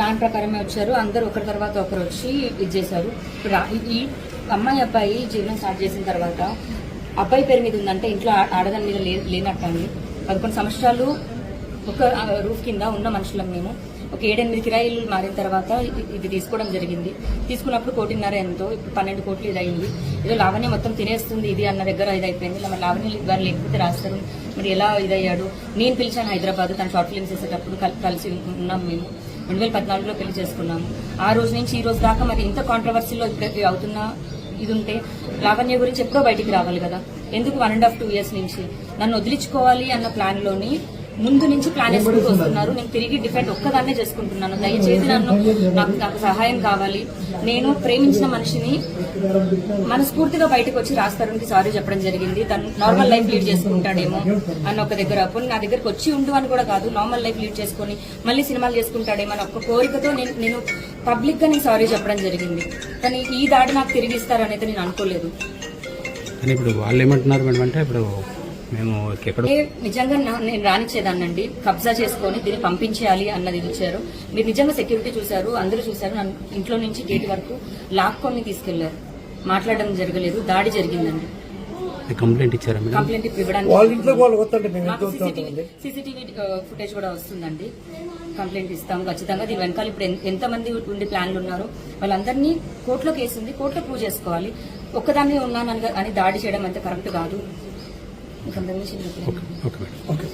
Plan ప్రకారమే వచ్చారు. అందరూ ఒకరి తర్వాత ఒకరు వచ్చి ఇది చేశారు. ఈ అమ్మాయి అబ్బాయి జీవనం స్టార్ట్ చేసిన తర్వాత అబ్బాయి పేరు మీద ఉందంటే ఇంట్లో ఆడదాని మీద లేనట్టండి. 11 సంవత్సరాలు ఒక రూఫ్ కింద ఉన్న మనుషులం మేము. ఒక 7-8 కిరాయిలు మారిన తర్వాత ఇది తీసుకోవడం జరిగింది. తీసుకున్నప్పుడు 1.5 కోటి ఎంతో, ఇప్పుడు 12 కోట్లు ఇది అయింది. ఏదో లావణ్య మొత్తం తినేస్తుంది ఇది అన్న దగ్గర ఇది అయిపోయింది. మరి లావణ్య గారు లేకపోతే రాస్తారు, మరి ఎలా ఇదయ్యాడు. నేను పిలిచాను హైదరాబాద్, తను షార్ట్ ఫిల్మ్స్ చేసేటప్పుడు కలిసి ఉన్నాం. మేము 2014లో పెళ్లి చేసుకున్నాము. ఆ రోజు నుంచి ఈ రోజు దాకా మరి ఇంత కాంట్రవర్సీలో అవుతున్న ఇది ఉంటే లావణ్య గురించి ఎప్పుడో బయటికి రావాలి కదా. ఎందుకు 1.5-2 years నుంచి నన్ను వదిలించుకోవాలి అన్న ప్లాన్ లోని ముందు నుంచి ప్లాన్ వేసుకుంటూ వస్తున్నారు. నేను తిరిగి డిఫెండ్ ఒక్కదాన్నే చేసుకుంటున్నాను. దయచేసి నాకు సహాయం కావాలి. నేను ప్రేమించిన మనిషిని మనస్ఫూర్తిగా బయటకు వచ్చి రాస్తారుకి సారీ చెప్పడం జరిగింది. తను నార్మల్ లైఫ్ లీడ్ చేసుకుంటాడేమో అన్న ఒక దగ్గర, పోనీ నా దగ్గరకు వచ్చి ఉండు అని కూడా కాదు, నార్మల్ లైఫ్ లీడ్ చేసుకుని మళ్ళీ సినిమాలు చేసుకుంటాడేమో అని ఒక కోరికతో నేను పబ్లిక్ గా నేను సారీ చెప్పడం జరిగింది. కానీ ఈ దాడి నాకు తిరిగి ఇస్తారనైతే నేను అనుకోలేదు. ఇప్పుడు వాళ్ళు ఏమంటున్నారు మేడం అంటే ఇప్పుడు మేము నిజంగా నేను రానిచ్చేదాన్నండి, కబ్జా చేసుకుని దీన్ని పంపించేయాలి అన్నది ఇచ్చారు. మీరు నిజంగా సెక్యూరిటీ చూశారు, అందరూ చూశారు. నన్ను ఇంట్లో నుంచి గేట్ వరకు లాక్కొని తీసుకెళ్లారు. మాట్లాడడం జరగలేదు, దాడి జరిగిందండి. కంప్లైంట్ ఇచ్చారా? కంప్లైంట్ ఇవ్వడానికి సీసీటీవీ ఫుటేజ్ కూడా వస్తుందండి. కంప్లైంట్ ఇస్తాము ఖచ్చితంగా. దీని వెనకాల ఇప్పుడు ఎంతమంది ఉండి ప్లాన్లు ఉన్నారో వాళ్ళందరినీ కోర్టులో కేసు ఉంది, కోర్టులో ప్రూవ్ చేసుకోవాలి. ఒక్కదాన్ని ఉన్నాను అని దాడి చేయడం అంతే కరెక్ట్ కాదు. ఓకే.